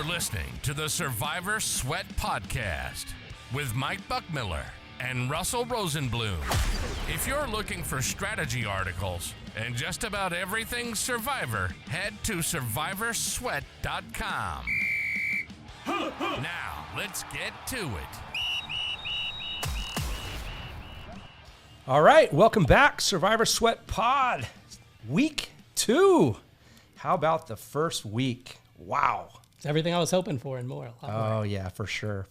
You're listening to the Survivor Sweat Podcast with Mike Buchmiller and Russell Rosenblum. If you're looking for strategy articles and just about everything Survivor, head to survivorsweat.com. Now, let's get to it. All right, welcome back, Survivor Sweat Pod, week 2. How about the first week? Wow. It's everything I was hoping for and more. Oh, yeah, for sure.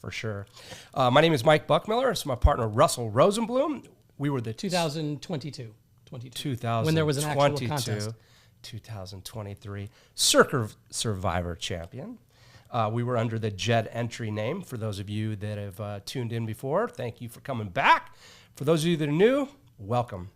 My name is Mike Buchmiller. It's my partner, Russell Rosenblum. We were the 2022. 2022. When there was an actual contest. 2023 Circa Survivor champion. We were under the Jed entry name. For those of you that have tuned in before, thank you for coming back. For those of you that are new, welcome.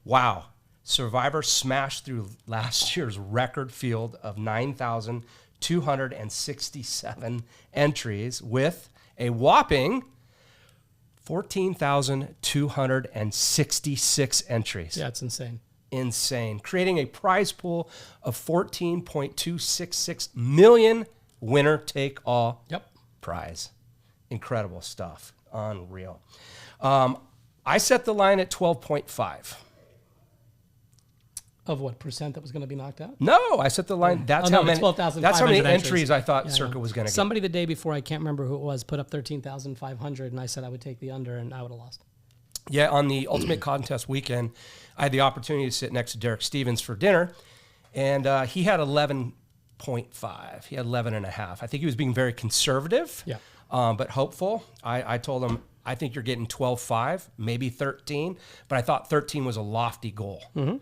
Wow. Survivor smashed through last year's record field of 9,267 entries with a whopping 14,266 entries. Yeah, it's insane. Insane. Creating a prize pool of 14.266 million winner-take-all prize. Incredible stuff. Unreal. I set the line at 12.5. Of what percent that was going to be knocked out? No, I set the line. That's how many entries I thought Circa was going to get. Somebody the day before, I can't remember who it was, put up 13,500, and I said I would take the under, and I would have lost. Yeah, on the Ultimate Contest weekend, I had the opportunity to sit next to Derek Stevens for dinner, and he had 11.5. He had 11.5. I think he was being very conservative, but hopeful. I told him, I think you're getting 12.5, maybe 13, but I thought 13 was a lofty goal. Mm-hmm.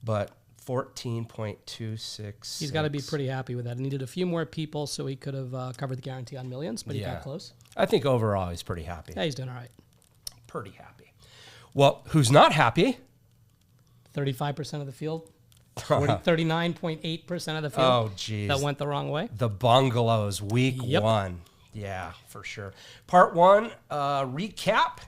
But 14.266. He's got to be pretty happy with that. He needed a few more people so he could have covered the guarantee on millions, but he got close. I think overall he's pretty happy. Yeah, he's doing all right. Pretty happy. Well, who's not happy? 35% of the field. 39.8% of the field. Oh, geez. That went the wrong way. The Bungalows, week 1. Yeah, for sure. Part 1, recap.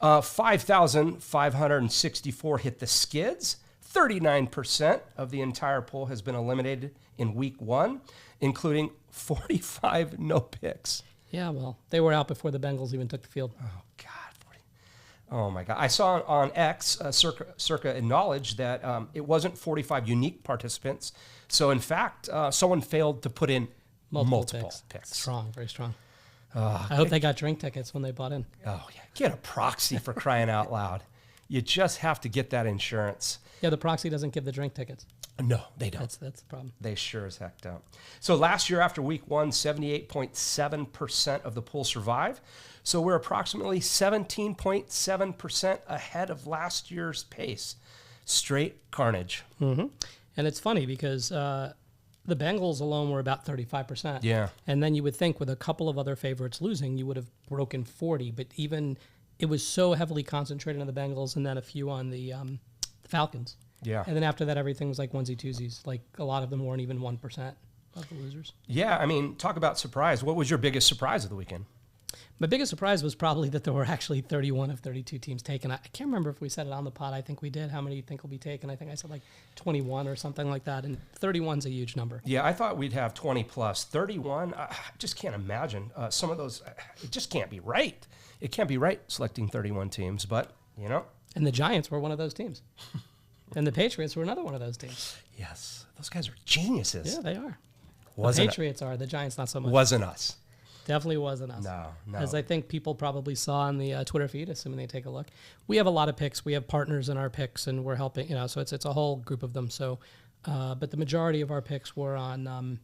5,564 hit the skids. 39% of the entire pool has been eliminated in week 1, including 45 no picks. Yeah, well, they were out before the Bengals even took the field. Oh, God. Oh, my God. I saw on X, Circa acknowledged that it wasn't 45 unique participants. So, in fact, someone failed to put in multiple picks. Strong, very strong. I hope they got drink tickets when they bought in. Oh, yeah. Get a proxy for crying out loud. You just have to get that insurance. Yeah, the proxy doesn't give the drink tickets. No, they don't. That's the problem. They sure as heck don't. So last year after week 1, 78.7% of the pool survived. So we're approximately 17.7% ahead of last year's pace. Straight carnage. Mm-hmm. And it's funny because the Bengals alone were about 35%. Yeah. And then you would think with a couple of other favorites losing, you would have broken 40. But even it was so heavily concentrated on the Bengals and then a few on the Falcons. Yeah. And then after that, everything was like onesie-twosies. Like a lot of them weren't even 1% of the losers. Yeah, I mean, talk about surprise. What was your biggest surprise of the weekend? My biggest surprise was probably that there were actually 31 of 32 teams taken. I can't remember if we said it on the pod. I think we did. How many do you think will be taken? I think I said like 21 or something like that. And 31's a huge number. Yeah, I thought we'd have 20 plus. 31, I just can't imagine. Some of those, it just can't be right. It can't be right selecting 31 teams, but, you know. And the Giants were one of those teams. And the Patriots were another one of those teams. Yes, those guys are geniuses. Yeah, they are. The Patriots are. The Giants not so much. Wasn't us. Definitely wasn't us. No. As I think people probably saw on the Twitter feed, assuming they take a look. We have a lot of picks. We have partners in our picks, and we're helping. So it's a whole group of them. So, but the majority of our picks were on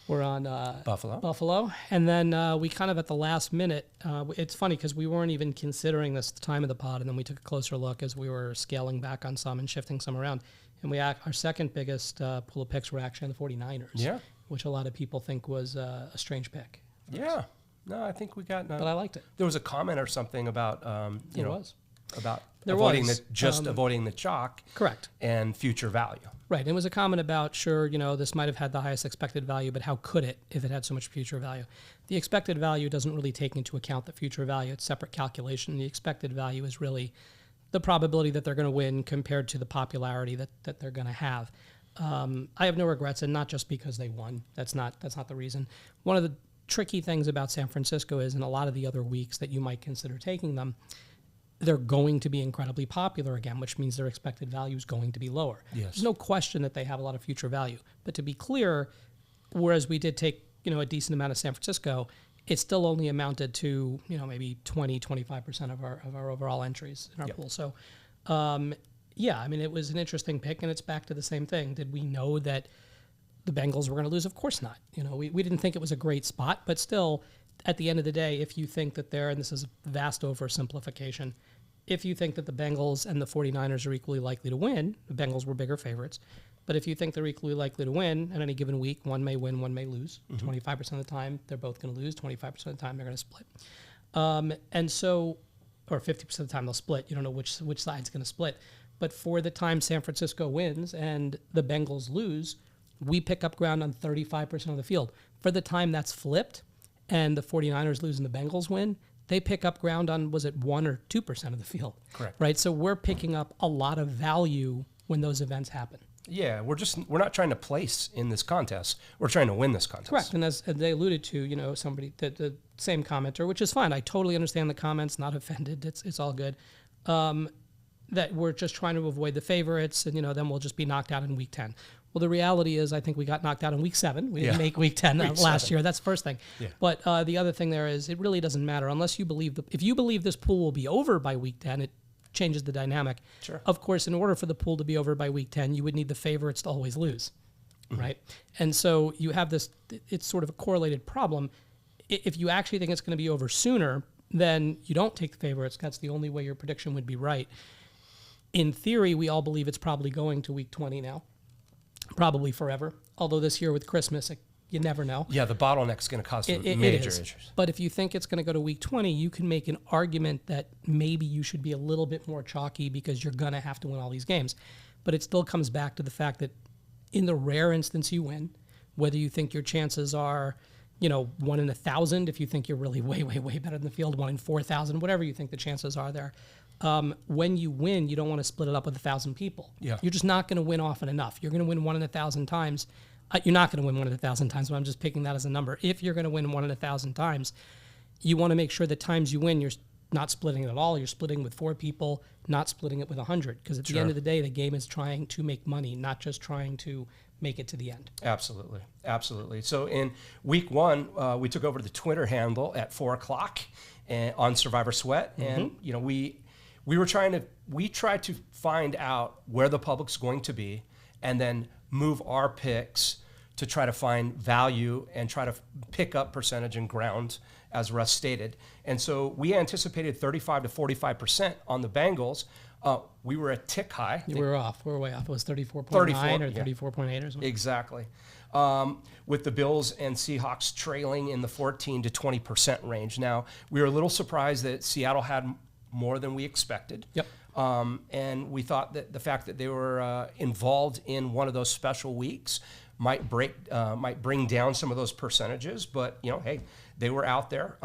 Buffalo, and then we kind of at the last minute. It's funny because we weren't even considering this at the time of the pod, and then we took a closer look as we were scaling back on some and shifting some around. And our second biggest pool of picks were actually on the 49ers. Yeah. Which a lot of people think was a strange pick. Yeah. No, I think we got... but I liked it. There was a comment or something about, about avoiding the chalk. Correct. And future value. Right. It was a comment about, this might have had the highest expected value, but how could it if it had so much future value? The expected value doesn't really take into account the future value. It's a separate calculation. The expected value is really the probability that they're going to win compared to the popularity that they're going to have. I have no regrets, and not just because they won. That's not the reason. One of the tricky things about San Francisco is in a lot of the other weeks that you might consider taking them, they're going to be incredibly popular again, which means their expected value is going to be lower. Yes. There's no question that they have a lot of future value. But to be clear, whereas we did take, a decent amount of San Francisco, it still only amounted to, maybe 20-25% of our overall entries in our pool. So, it was an interesting pick, and it's back to the same thing. Did we know that the Bengals were going to lose? Of course not. We didn't think it was a great spot, but still, at the end of the day, if you think that and this is a vast oversimplification, if you think that the Bengals and the 49ers are equally likely to win, the Bengals were bigger favorites, but if you think they're equally likely to win at any given week, one may win, one may lose. 25% of the time, they're both going to lose. 25% of the time, they're going to split. Or 50% of the time, they'll split. You don't know which side's going to split. But for the time San Francisco wins and the Bengals lose, we pick up ground on 35% of the field. For the time that's flipped and the 49ers lose and the Bengals win, they pick up ground on, 1 or 2% of the field? Correct. Right? So we're picking up a lot of value when those events happen. Yeah, we're not trying to place in this contest. We're trying to win this contest. Correct. And as they alluded to, somebody, the same commenter, which is fine. I totally understand the comments, not offended. It's all good. That we're just trying to avoid the favorites and, then we'll just be knocked out in week 10. Well, the reality is I think we got knocked out in week 7. We didn't make week 10 last year. That's the first thing. Yeah. But the other thing there is it really doesn't matter unless you believe if you believe this pool will be over by week 10, it changes the dynamic. Sure. Of course, in order for the pool to be over by week 10, you would need the favorites to always lose, right? And so you have this, it's sort of a correlated problem. If you actually think it's going to be over sooner, then you don't take the favorites. That's the only way your prediction would be right. In theory, we all believe it's probably going to week 20 now, probably forever. Although this year with Christmas, you never know. Yeah, the bottleneck's going to cause major issues. But if you think it's going to go to week 20, you can make an argument that maybe you should be a little bit more chalky because you're going to have to win all these games. But it still comes back to the fact that in the rare instance you win, whether you think your chances are, 1 in 1,000, if you think you're really way, way, way better than the field, 1 in 4,000, whatever you think the chances are there. When you win, you don't want to split it up with 1,000 people. Yeah. You're just not going to win often enough. You're going to win 1 in 1,000 times. You're not going to win 1 in 1,000 times, but I'm just picking that as a number. If you're going to win 1 in 1,000 times, you want to make sure the times you win, you're not splitting it at all. You're splitting with 4 people, not splitting it with 100. Because at the end of the day, the game is trying to make money, not just trying to make it to the end. Absolutely. Absolutely. So in week 1, we took over the Twitter handle at 4:00 on Survivor Sweat. And, we tried to find out where the public's going to be and then move our picks to try to find value and try to pick up percentage and ground, as Russ stated. And so we anticipated 35 to 45% on the Bengals. We were a tick high. We were off. We were way off. It was 34.9 or 34.8 or something. Exactly. With the Bills and Seahawks trailing in the 14 to 20% range. Now, we were a little surprised that Seattle had more than we expected. Yep. And we thought that the fact that they were involved in one of those special weeks might bring down some of those percentages. But, hey, they were out there.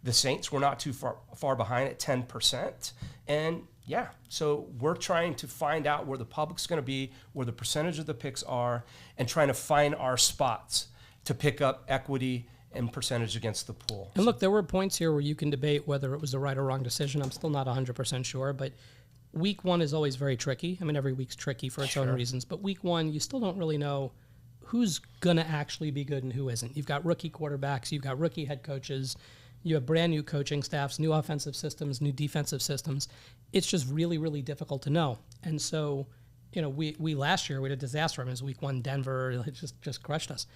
The Saints were not too far behind at 10%. And, yeah, so we're trying to find out where the public's going to be, where the percentage of the picks are, and trying to find our spots to pick up equity and percentage against the pool. And look, there were points here where you can debate whether it was the right or wrong decision. I'm still not 100% sure, but week 1 is always very tricky. I mean, every week's tricky for its own reasons, but week 1, you still don't really know who's going to actually be good and who isn't. You've got rookie quarterbacks, you've got rookie head coaches, you have brand new coaching staffs, new offensive systems, new defensive systems. It's just really, really difficult to know. And so, we last year, we had a disaster. I mean, it was week 1, Denver, it just crushed us.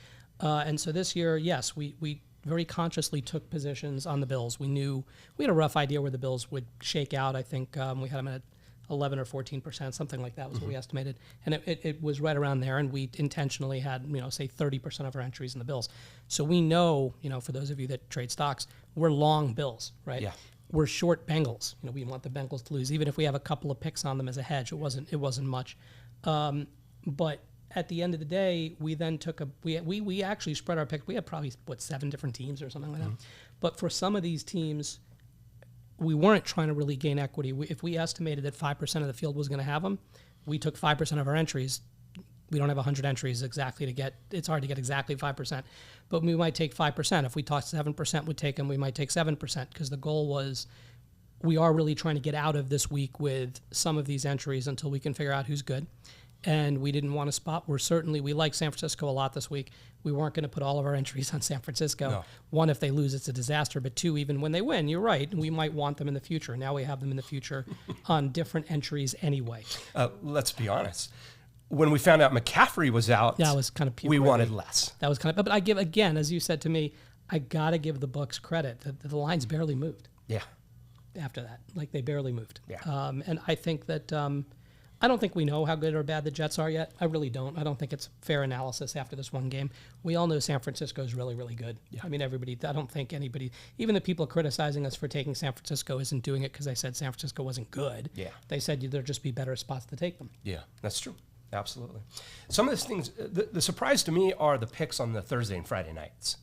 And so this year, yes, we very consciously took positions on the Bills. We knew we had a rough idea where the Bills would shake out. I think we had them at 11 or 14%, something like that was what we estimated. And it was right around there, and we intentionally had, say 30% of our entries in the Bills. So we know, for those of you that trade stocks, we're long Bills, right? Yeah. We're short Bengals. We want the Bengals to lose, even if we have a couple of picks on them as a hedge. It wasn't much. But at the end of the day, we then took we actually spread our pick. We had probably 7 different teams or something like that. But for some of these teams, we weren't trying to really gain equity. If we estimated that 5% of the field was going to have them, we took 5% of our entries. we don't have 100 entries exactly to get, it's hard to get exactly 5%, but we might take 5%. If we thought 7% would take them, we might take 7%, because the goal was, we are really trying to get out of this week with some of these entries until we can figure out who's good. And we didn't want to spot. We like San Francisco a lot this week. We weren't going to put all of our entries on San Francisco. No. One, if they lose, it's a disaster. But two, even when they win, you're right, we might want them in the future. Now we have them in the future on different entries anyway. Let's be honest. When we found out McCaffrey was out, That was kind of we wanted less. That was kind of. But I give, again, as you said to me, I got to give the books credit. The lines barely moved. Yeah. After that, like they barely moved. Yeah. And I think that I don't think we know how good or bad the Jets are yet. I really don't. I don't think it's fair analysis after this one game. We all know San Francisco is really, really good. Yeah. I mean, everybody. I don't think anybody, even the people criticizing us for taking San Francisco, isn't doing it because they said San Francisco wasn't good. Yeah. They said there'd just be better spots to take them. Yeah, that's true. Absolutely. Some of these things, the surprise to me are the picks on the Thursday and Friday nights.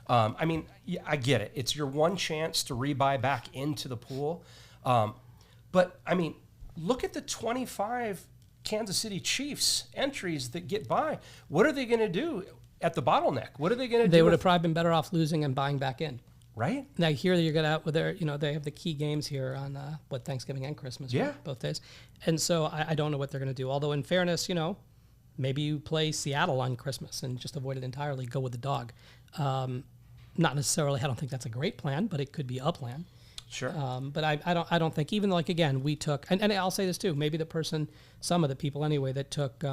I mean, yeah, I get it. It's your one chance to rebuy back into the pool. But, I mean, look at the 25 Kansas City Chiefs entries that get by. What are they going to do at the bottleneck? What are they going to do? They would have probably been better off losing and buying back in. Right? Now here you're gonna have with their, they have the key games here on Thanksgiving and Christmas, right? Yeah. Both days, and so I don't know what they're gonna do. Although in fairness, maybe you play Seattle on Christmas and just avoid it entirely. Go with the dog. Not necessarily. I don't think that's a great plan, but it could be a plan. Sure. But I don't think, even like, again, we took, and I'll say this too, maybe some of the people anyway that took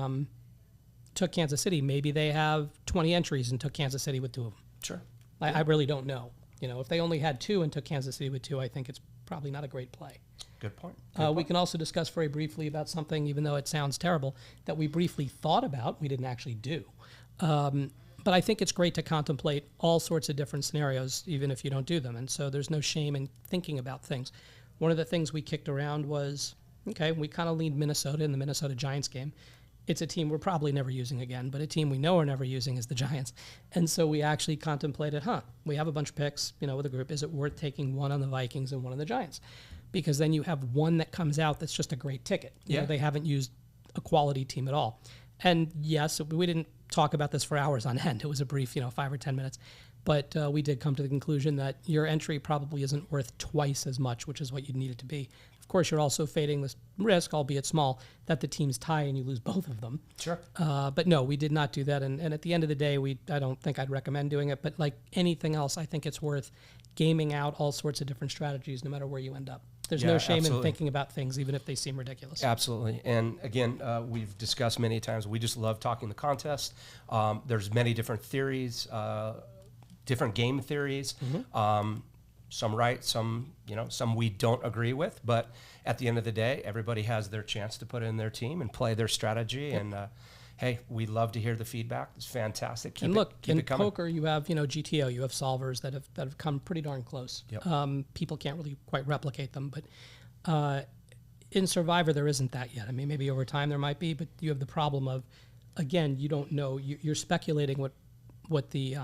Kansas City, maybe they have 20 entries and took Kansas City with 2 of them. Sure. I really don't know. If they only had 2 and took Kansas City with 2, I think it's probably not a great play. Good point. We can also discuss very briefly about something, even though it sounds terrible, that we briefly thought about, we didn't actually do. But I think it's great to contemplate all sorts of different scenarios, even if you don't do them. And so there's no shame in thinking about things. One of the things we kicked around was, okay, we kind of leaned Minnesota in the Minnesota Giants game. It's a team we're probably never using again, but a team we know we're never using is the Giants. And so we actually contemplated, we have a bunch of picks, with a group. Is it worth taking one on the Vikings and one on the Giants? Because then you have one that comes out that's just a great ticket. They haven't used a quality team at all. And yes, we didn't talk about this for hours on end. It was a brief, 5 or 10 minutes. But we did come to the conclusion that your entry probably isn't worth twice as much, which is what you'd need it to be. Of course, you're also fading this risk, albeit small, that the teams tie and you lose both of them. Sure. But no, we did not do that. And at the end of the day, I don't think I'd recommend doing it. But like anything else, I think it's worth gaming out all sorts of different strategies, no matter where you end up. There's no shame in thinking about things, even if they seem ridiculous. Absolutely. And again, we've discussed many times, we just love talking the contest. There's many different theories, different game theories. Mm-hmm. Some right, some we don't agree with. But at the end of the day, everybody has their chance to put in their team and play their strategy. Yep. And hey, we love to hear the feedback. It's fantastic. Keep it coming. Poker, you have GTO, you have solvers that have come pretty darn close. Yep. People can't really quite replicate them, but in Survivor there isn't that yet. I mean, maybe over time there might be, but you have the problem of, again, you don't know. You're speculating what the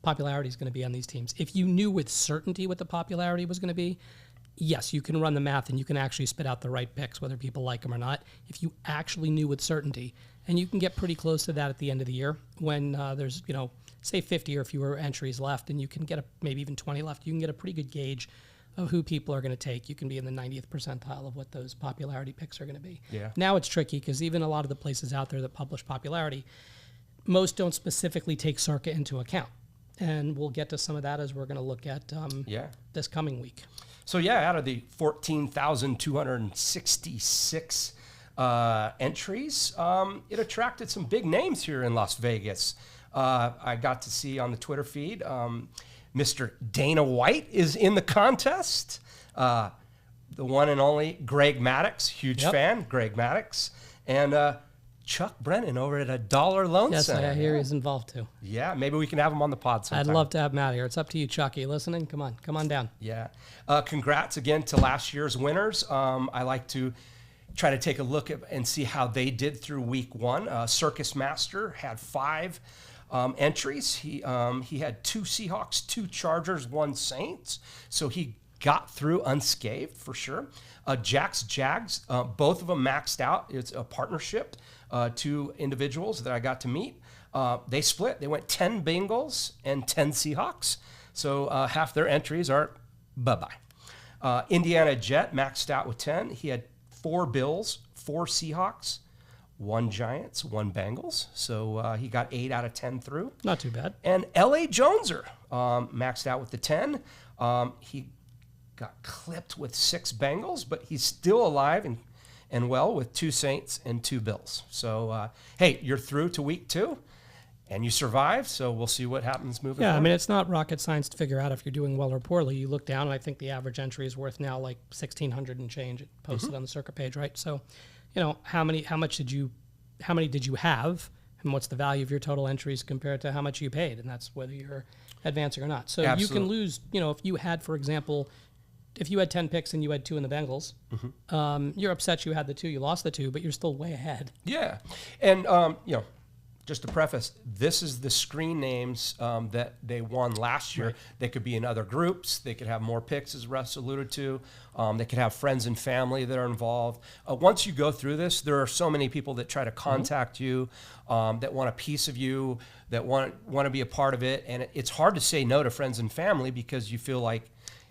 popularity is going to be on these teams. If you knew with certainty what the popularity was going to be, yes, you can run the math and you can actually spit out the right picks, whether people like them or not. If you actually knew with certainty, and you can get pretty close to that at the end of the year when there's, say 50 or fewer entries left, and you can get maybe even 20 left, you can get a pretty good gauge of who people are going to take. You can be in the 90th percentile of what those popularity picks are going to be. Yeah. Now it's tricky because even a lot of the places out there that publish popularity, most don't specifically take Circa into account. And we'll get to some of that as we're going to look at this coming week. So, out of the 14,266 entries, it attracted some big names here in Las Vegas. I got to see on the Twitter feed, Mr. Dana White is in the contest. The one and only Greg Maddux, huge fan, Greg Maddux. And Chuck Brennan over at a $1 Loan Center. Yes, I hear he's involved too. Yeah, maybe we can have him on the pod sometime. I'd love to have him out here. It's up to you, Chuck. Are you listening? Come on down. Yeah. Congrats again to last year's winners. I like to try to take a look at and see how they did through week 1. Circus Master had 5 entries. He had 2 Seahawks, 2 Chargers, 1 Saints. So he got through unscathed for sure. Jags, both of them maxed out. It's a partnership. two individuals that I got to meet. They split. They went 10 Bengals and 10 Seahawks. So half their entries are bye-bye. Indiana Jet maxed out with 10. He had 4 Bills, 4 Seahawks, 1 Giants, 1 Bengals. So he got 8 out of 10 through. Not too bad. And L.A. Joneser maxed out with the 10. He got clipped with 6 Bengals, but he's still alive and well with 2 Saints and 2 Bills. So, hey, you're through to week 2, and you survived, so we'll see what happens moving forward. Yeah, I mean, it's not rocket science to figure out if you're doing well or poorly. You look down, and I think the average entry is worth now like 1,600 and change posted on the Circa page, right? So, you know, how many did you have, and what's the value of your total entries compared to how much you paid, and that's whether you're advancing or not. So Absolutely. You can lose, you know, if you had, for example, if you had 10 picks and you had 2 in the Bengals, you're upset you had the 2, you lost the 2, but you're still way ahead. Yeah. And, you know, just to preface, this is the screen names that they won last year. Right. They could be in other groups. They could have more picks, as Russ alluded to. They could have friends and family that are involved. Once you go through this, there are so many people that try to contact you, that want a piece of you, that want to be a part of it. And it's hard to say no to friends and family because you feel like,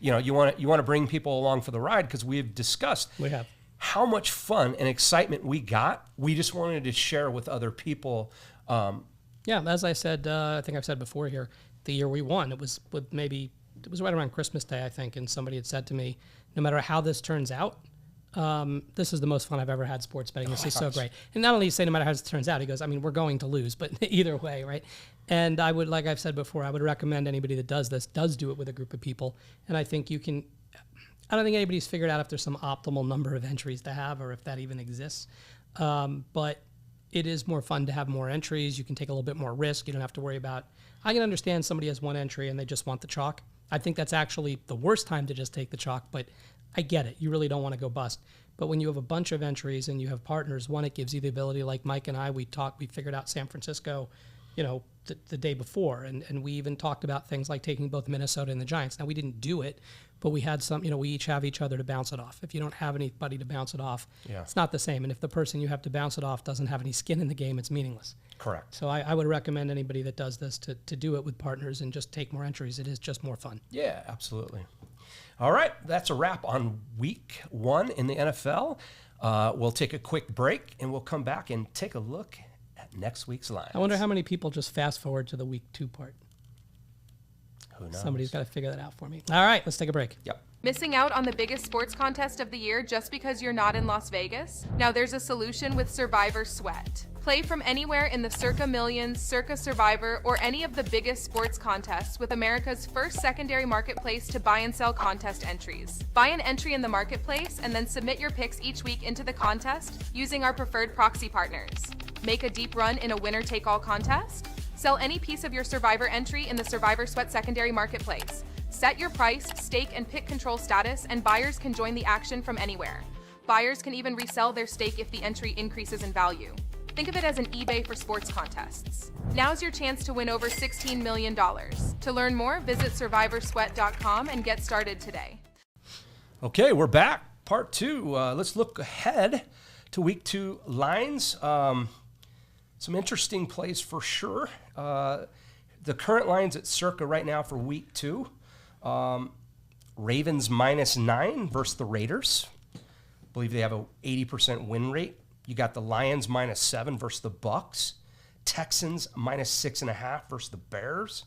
you know, you want to bring people along for the ride because we've discussed how much fun and excitement we got. We just wanted to share with other people. Yeah, as I said, I think I've said before here, the year we won, it was right around Christmas Day, I think, and somebody had said to me, no matter how this turns out, this is the most fun I've ever had sports betting. This is so great. And not only say no matter how this turns out, he goes, I mean, we're going to lose, but either way, right? And I would, like I've said before, I would recommend anybody that does this, does do it with a group of people. And I think you can, I don't think anybody's figured out if there's some optimal number of entries to have or if that even exists. But it is more fun to have more entries. You can take a little bit more risk. You don't have to worry about, I can understand somebody has 1 entry and they just want the chalk. I think that's actually the worst time to just take the chalk, but I get it. You really don't want to go bust. But when you have a bunch of entries and you have partners, one, it gives you the ability, like Mike and I, we figured out San Francisco, you know, the day before. And we even talked about things like taking both Minnesota and the Giants. Now, we didn't do it, but we had some, you know, we each have each other to bounce it off. If you don't have anybody to bounce it off, it's not the same. And if the person you have to bounce it off doesn't have any skin in the game, it's meaningless. Correct. So I would recommend anybody that does this to do it with partners and just take more entries. It is just more fun. Yeah, absolutely. All right, that's a wrap on week 1 in the NFL. We'll take a quick break, and we'll come back and take a look at next week's lines. I wonder how many people just fast forward to the week 2 part. Who knows? Somebody's got to figure that out for me. All right, let's take a break. Yep. Missing out on the biggest sports contest of the year just because you're not in Las Vegas? Now there's a solution with Survivor Sweat. Play from anywhere in the Circa Millions, Circa Survivor, or any of the biggest sports contests with America's first secondary marketplace to buy and sell contest entries. Buy an entry in the marketplace and then submit your picks each week into the contest using our preferred proxy partners. Make a deep run in a winner-take-all contest? Sell any piece of your Survivor entry in the Survivor Sweat secondary marketplace. Set your price, stake, and pick control status, and buyers can join the action from anywhere. Buyers can even resell their stake if the entry increases in value. Think of it as an eBay for sports contests. Now's your chance to win over $16 million. To learn more, visit survivorsweat.com and get started today. Okay, we're back. Part 2. Let's look ahead to week 2 lines. Some interesting plays for sure. The current lines at Circa right now for week 2. Ravens -9 versus the Raiders. I believe they have a 80% win rate. You got the Lions -7 versus the Bucks. Texans -6.5 versus the Bears.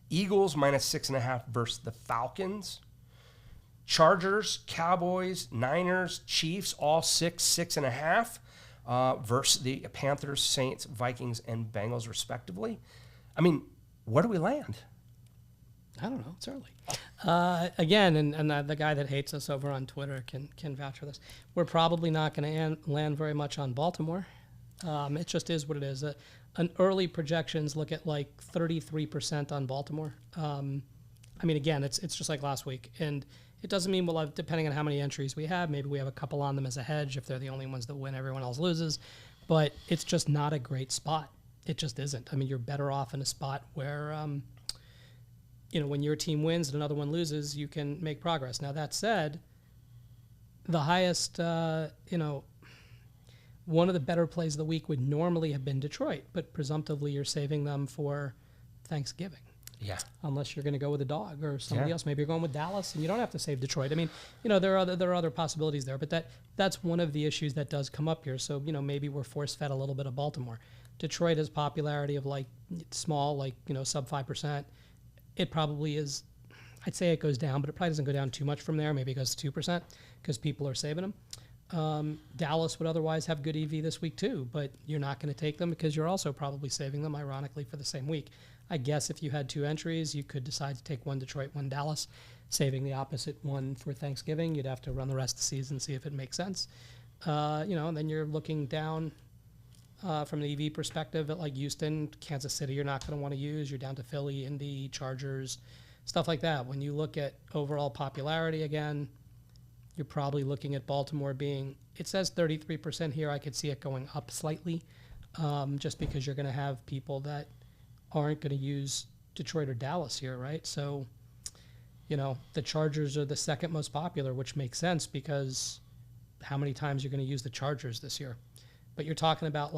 Eagles -6.5 versus the Falcons. Chargers, Cowboys, Niners, Chiefs, all 6.5 versus the Panthers, Saints, Vikings, and Bengals, respectively. I mean, where do we land? I don't know. It's early. Again, and the guy that hates us over on Twitter can vouch for this. We're probably not going to land very much on Baltimore. It just is what it is. An early projections look at like 33% on Baltimore. I mean, again, it's just like last week. And it doesn't mean we'll have, depending on how many entries we have, maybe we have a couple on them as a hedge if they're the only ones that win, everyone else loses. But it's just not a great spot. It just isn't. I mean, you're better off in a spot where, you know, when your team wins and another one loses, you can make progress. Now, that said, the highest, you know, one of the better plays of the week would normally have been Detroit, but presumptively you're saving them for Thanksgiving. Yeah. Unless you're going to go with a dog or somebody else. Maybe you're going with Dallas, and you don't have to save Detroit. I mean, there are other possibilities there, but that's one of the issues that does come up here. So, maybe we're force-fed a little bit of Baltimore. Detroit has popularity of small, sub 5%. It probably is, I'd say it goes down, but it probably doesn't go down too much from there. Maybe it goes to 2% because people are saving them. Dallas would otherwise have good EV this week too, but you're not going to take them because you're also probably saving them, ironically, for the same week. I guess if you had 2 entries, you could decide to take one Detroit, one Dallas, saving the opposite one for Thanksgiving. You'd have to run the rest of the season, see if it makes sense. And then you're looking down from the EV perspective at Houston, Kansas City you're not going to want to use. You're down to Philly, Indy, Chargers, stuff like that. When you look at overall popularity again, you're probably looking at Baltimore being, it says 33% here. I could see it going up slightly just because you're going to have people that aren't going to use Detroit or Dallas here, right? So, the Chargers are the second most popular, which makes sense because how many times you're going to use the Chargers this year? But you're talking about,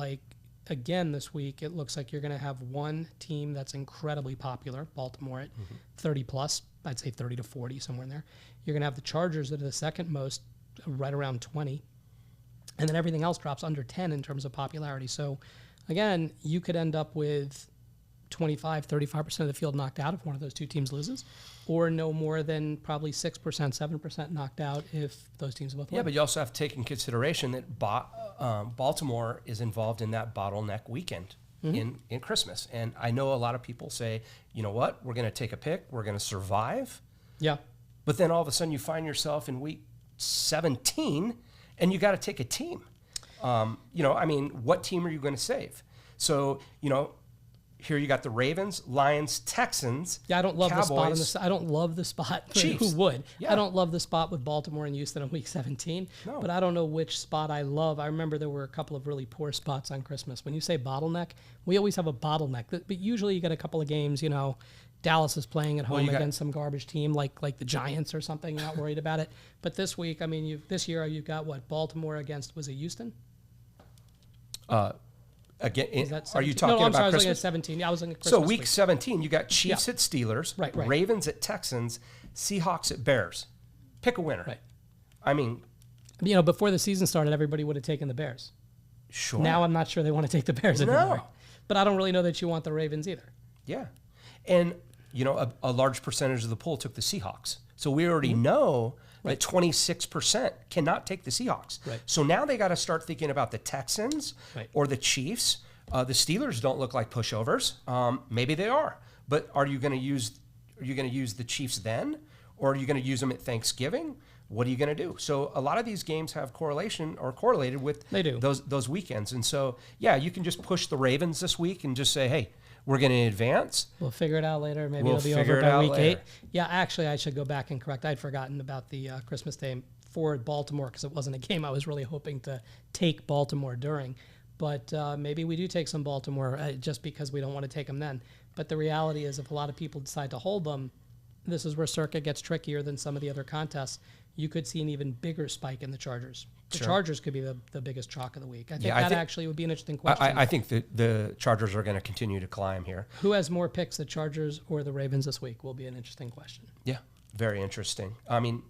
again, this week, it looks like you're going to have one team that's incredibly popular, Baltimore at 30 plus, I'd say 30 to 40, somewhere in there. You're going to have the Chargers that are the second most, right around 20. And then everything else drops under 10 in terms of popularity. So, again, you could end up with 25, 35% of the field knocked out if one of those two teams loses, or no more than probably 6%, 7% knocked out if those teams both win. Yeah, but you also have to take in consideration that Baltimore is involved in that bottleneck weekend in Christmas. And I know a lot of people say, you know what, we're going to take a pick, we're going to survive. Yeah. But then all of a sudden you find yourself in week 17 and you got to take a team. What team are you going to save? So, here you got the Ravens, Lions, Texans. Yeah, I don't love Cowboys, the spot. I don't love the spot. Chiefs. Who would? Yeah. I don't love the spot with Baltimore and Houston in Week 17. No. But I don't know which spot I love. I remember there were a couple of really poor spots on Christmas. When you say bottleneck, we always have a bottleneck. But usually you get a couple of games. Dallas is playing at home against some garbage team like the Giants or something. You're not worried about it. But this week, this year you've got what? Baltimore against, was it Houston? Again, are you talking about Christmas? I was looking at 17. Yeah, I was looking at Christmas. So week 17, you got Chiefs at Steelers, right. Ravens at Texans, Seahawks at Bears. Pick a winner. Right. Before the season started, everybody would have taken the Bears. Sure. Now I'm not sure they want to take the Bears anymore. But I don't really know that you want the Ravens either. Yeah. And, a large percentage of the poll took the Seahawks. So we already know that 26% cannot take the Seahawks. Right. So now they got to start thinking about the Texans or the Chiefs. The Steelers don't look like pushovers. Maybe they are. But are you going to use the Chiefs then? Or are you going to use them at Thanksgiving? What are you going to do? So a lot of these games have correlation or correlated with those weekends. And so, you can just push the Ravens this week and just say, hey, we're going to advance. We'll figure it out later. Maybe it'll be over by week 8. Yeah, actually, I should go back and correct. I'd forgotten about the Christmas Day for Baltimore because it wasn't a game I was really hoping to take Baltimore during. But maybe we do take some Baltimore just because we don't want to take them then. But the reality is if a lot of people decide to hold them, this is where Circa gets trickier than some of the other contests. You could see an even bigger spike in the Chargers. The Chargers could be the biggest chalk of the week. I think actually would be an interesting question. I think that the Chargers are going to continue to climb here. Who has more picks, the Chargers or the Ravens this week, will be an interesting question. Yeah, very interesting.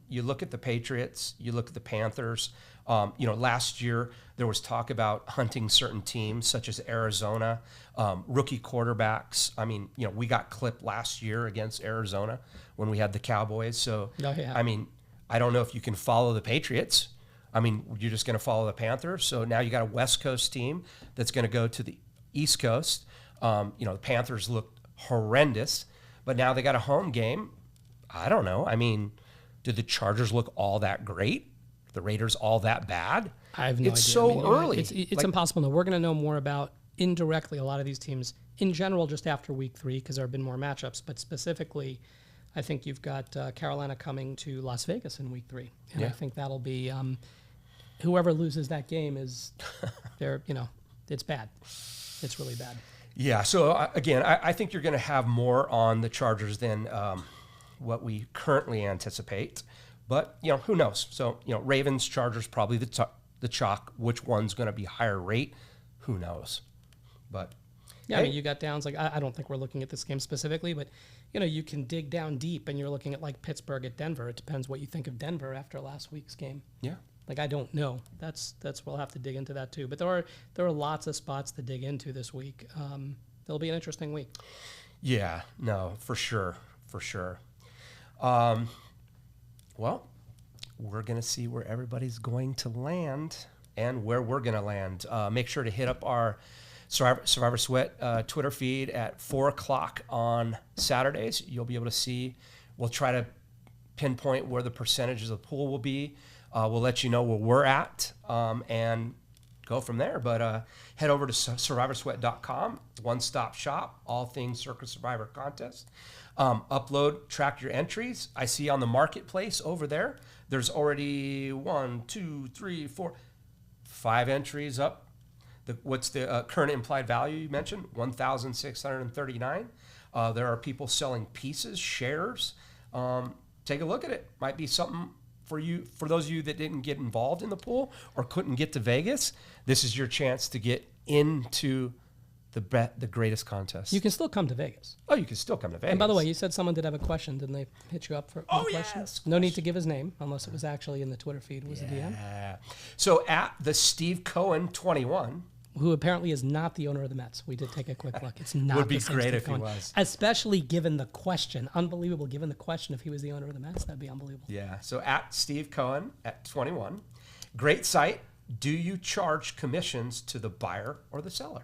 You look at the Patriots, you look at the Panthers. Last year there was talk about hunting certain teams such as Arizona, rookie quarterbacks. We got clipped last year against Arizona when we had the Cowboys. So, I don't know if you can follow the Patriots. You're just going to follow the Panthers. So now you got a West Coast team that's going to go to the East Coast. The Panthers looked horrendous, but now they got a home game. I don't know. Did the Chargers look all that great? The Raiders all that bad? I have no idea. It's so early. It's impossible to know. We're going to know more about indirectly a lot of these teams in general just after week 3 because there have been more matchups, but specifically I think you've got Carolina coming to Las Vegas in week 3. And I think that'll be whoever loses that game is it's bad. It's really bad. Yeah. So again, I think you're going to have more on the Chargers than what we currently anticipate, but who knows? So, Ravens, Chargers, probably the the chalk. Which one's going to be higher rate? Who knows? But yeah, hey. I mean, you got downs. Like, I don't think we're looking at this game specifically, but, you know, you can dig down deep and you're looking at like Pittsburgh at Denver. It depends what you think of Denver after last week's game. Yeah. Like, I don't know. We'll have to dig into that too. But there are lots of spots to dig into this week. It'll be an interesting week. Yeah, no, for sure. Well, we're going to see where everybody's going to land and where we're going to land. Make sure to hit up our Survivor Sweat Twitter feed at 4 o'clock on Saturdays. You'll be able to see. We'll try to pinpoint where the percentages of the pool will be. We'll let you know where we're at and go from there. But head over to survivorsweat.com, one-stop shop, all things Circa Survivor Contest. Upload, track your entries. I see on the marketplace over there, there's already 5 entries up. What's the current implied value you mentioned? 1,639. There are people selling pieces, shares. Take a look at it. Might be something for you. For those of you that didn't get involved in the pool or couldn't get to Vegas, this is your chance to get into the greatest contest. You can still come to Vegas. Oh, you can still come to Vegas. And by the way, you said someone did have a question. Didn't they hit you up for a question? Yes. No need to give his name unless it was actually in the Twitter feed. Was the DM? Yeah. So at the Steve Cohen 21, who apparently is not the owner of the Mets. We did take a quick look. It's not. Would be the same great Steve if he Cohen. was. Especially given the question. Unbelievable. Given the question, if he was the owner of the Mets, that'd be unbelievable. Yeah. So at Steve Cohen at 21, great site. Do you charge commissions to the buyer or the seller?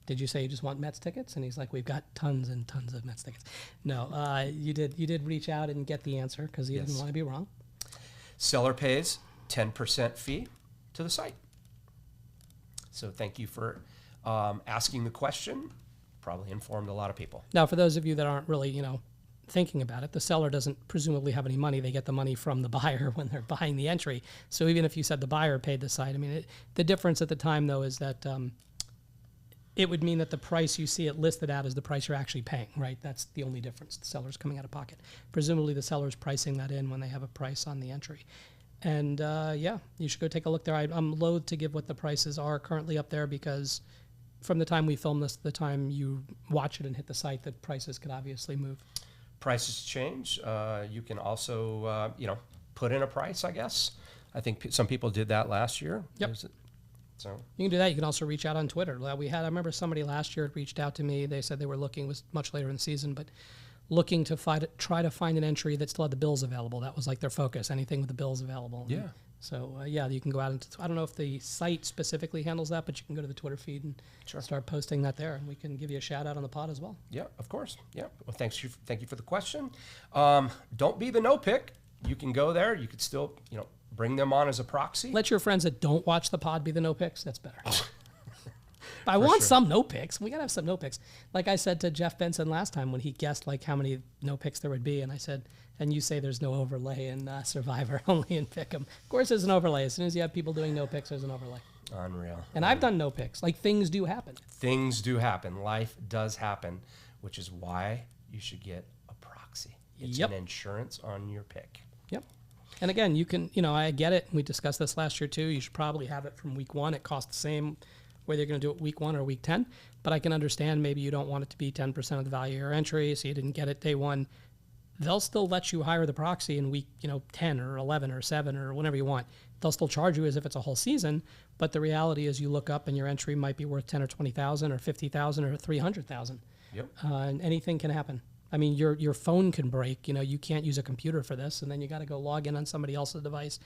Did you say you just want Mets tickets? And he's like, we've got tons and tons of Mets tickets. No, you did reach out and get the answer because he didn't want to be wrong. Seller pays 10% fee to the site. So thank you for asking the question. Probably informed a lot of people. Now, for those of you that aren't really, thinking about it, the seller doesn't presumably have any money. They get the money from the buyer when they're buying the entry. So even if you said the buyer paid the site, I mean, the difference at the time, though, is that it would mean that the price you see it listed at is the price you're actually paying, right? That's the only difference. The seller's coming out of pocket. Presumably the seller's pricing that in when they have a price on the entry. And you should go take a look there. I'm loath to give what the prices are currently up there because from the time we film this to the time you watch it and hit the site, the prices could obviously move. Prices change. You can also, put in a price, I guess. I think some people did that last year. Yep. So you can do that. You can also reach out on Twitter. I remember somebody last year reached out to me. They said they were looking, it was much later in the season, but looking to try to find an entry that still had the bills available. That was like their focus, anything with the bills available. Yeah. So, you can go out and I don't know if the site specifically handles that, but you can go to the Twitter feed and start posting that there, and we can give you a shout out on the pod as well. Yeah, of course. Yeah. Well, thank you for the question. Don't be the no pick. You can go there. You could still, bring them on as a proxy. Let your friends that don't watch the pod be the no picks. That's better. I want some no picks. We got to have some no picks. Like I said to Jeff Benson last time when he guessed like how many no picks there would be, and I said, and you say there's no overlay in Survivor, only in Pick'em. Of course there's an overlay. As soon as you have people doing no picks, there's an overlay. Unreal. And I've done no picks. Like things do happen. Things do happen. Life does happen, which is why you should get a proxy. It's an insurance on your pick. Yep. And again, you can, I get it. We discussed this last year too. You should probably have it from week 1. It costs the same whether you're going to do it week 1 or week 10. But I can understand maybe you don't want it to be 10% of the value of your entry, so you didn't get it day 1. They'll still let you hire the proxy in week 10 or 11 or 7 or whenever you want. They'll still charge you as if it's a whole season. But the reality is you look up and your entry might be worth 10 or 20,000 or 50,000 or 300,000. Yep. And anything can happen. I mean, your phone can break. You can't use a computer for this, and then you got to go log in on somebody else's device.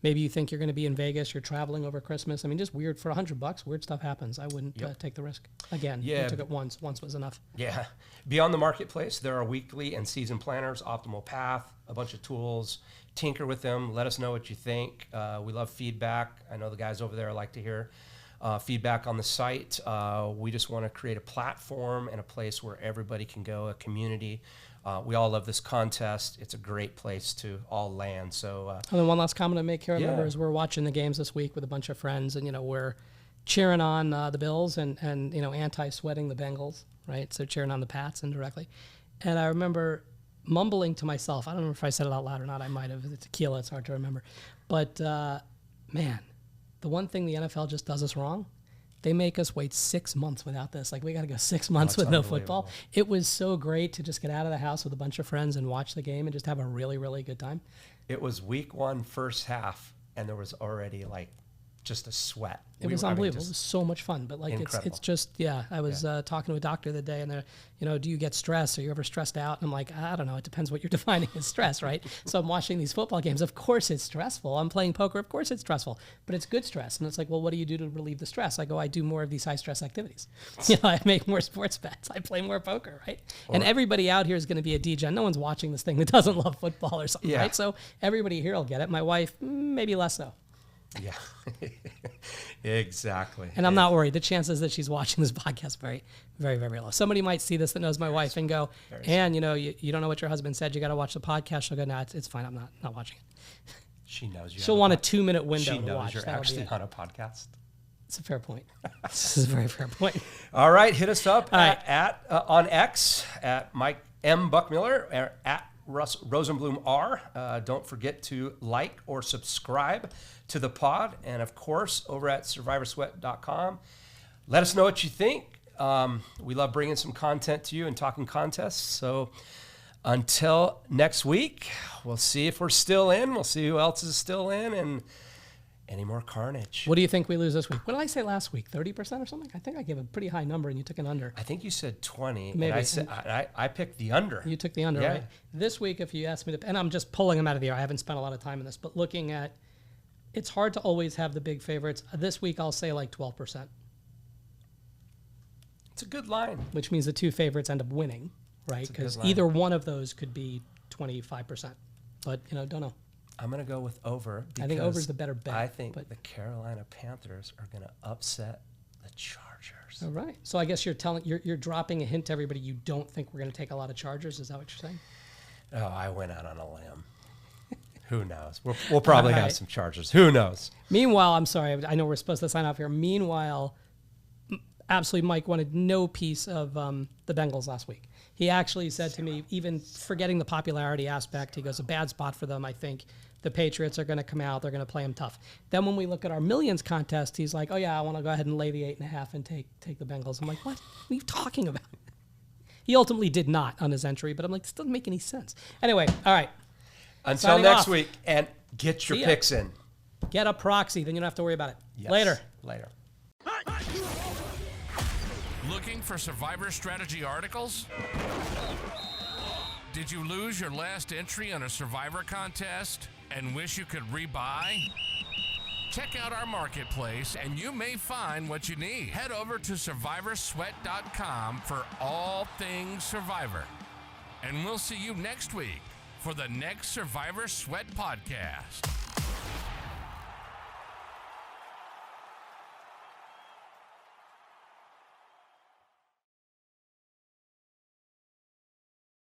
Maybe you think you're going to be in Vegas. You're traveling over Christmas. I mean, just weird. For $100, weird stuff happens. I wouldn't take the risk. Again, we took it once. Once was enough. Yeah. Beyond the marketplace, there are weekly and season planners, optimal path, a bunch of tools. Tinker with them. Let us know what you think. We love feedback. I know the guys over there like to hear feedback on the site. We just want to create a platform and a place where everybody can go, a community. We all love this contest. It's a great place to all land. So, and then one last comment I make here, remember, is we're watching the games this week with a bunch of friends, and we're cheering on the Bills and anti-sweating the Bengals, right? So cheering on the Pats indirectly. And I remember mumbling to myself. I don't remember if I said it out loud or not. I might have. The tequila, it's hard to remember. But man, The one thing the NFL just does us wrong, they make us wait 6 months without this. Like, we got to go 6 months with no football. It was so great to just get out of the house with a bunch of friends and watch the game and just have a really, really good time. It was week 1, first half, and there was already like just a sweat. It was unbelievable. It was so much fun. But like, it's just, I was talking to a doctor the day, and they're, do you get stressed? Are you ever stressed out? And I'm like, I don't know. It depends what you're defining as stress, right? So I'm watching these football games. Of course it's stressful. I'm playing poker. Of course it's stressful, but it's good stress. And it's like, well, what do you do to relieve the stress? I go, I do more of these high stress activities. I make more sports bets. I play more poker, right? And everybody out here is going to be a DJ. No one's watching this thing that doesn't love football or something, right? So everybody here will get it. My wife, maybe less so. Yeah, exactly. And I'm not worried. The chances that she's watching this podcast very, very, very low. Somebody might see this that knows my wife and go, and you don't know what your husband said. You got to watch the podcast. She'll go, no, it's fine. I'm not watching it. She knows you. She'll want a 2-minute window to watch. She knows you're actually on a podcast. It's a fair point. This is a very fair point. All right, hit us up on X at Mike M. Buchmiller or at Russ Rosenblum R. Don't forget to like or subscribe to the pod. And of course, over at survivorsweat.com, let us know what you think. We love bringing some content to you and talking contests. So until next week, we'll see if we're still in. We'll see who else is still in and any more carnage. What do you think we lose this week? What did I say last week? 30% or something? I think I gave a pretty high number and you took an under. I think you said 20. Maybe. And I said I picked the under. You took the under, right? This week, if you ask me to, and I'm just pulling them out of the air. I haven't spent a lot of time in this, but looking at, it's hard to always have the big favorites. This week, I'll say like 12%. It's a good line. Which means the two favorites end up winning, right? Because either one of those could be 25%. But, don't know. I'm going to go with over. I think over is the better bet. I think the Carolina Panthers are going to upset the Chargers. All right. So I guess you're dropping a hint to everybody. You don't think we're going to take a lot of Chargers. Is that what you're saying? Oh, I went out on a limb. Who knows? We'll probably have some Chargers. Who knows? Meanwhile, I'm sorry. I know we're supposed to sign off here. Meanwhile, absolutely, Mike wanted no piece of the Bengals last week. He actually said to me, even forgetting the popularity aspect, he goes, a bad spot for them, I think. The Patriots are going to come out. They're going to play them tough. Then when we look at our millions contest, he's like, oh, yeah, I want to go ahead and lay the 8.5 and take the Bengals. I'm like, what are you talking about? He ultimately did not on his entry, but I'm like, this doesn't make any sense. Anyway, all right. Until signing next week, and get your picks in. Get a proxy, then you don't have to worry about it. Yes. Later. Looking for Survivor strategy articles? Did you lose your last entry on a Survivor contest and wish you could rebuy? Check out our marketplace and you may find what you need. Head over to survivorsweat.com for all things Survivor. And we'll see you next week for the next Survivor Sweat podcast.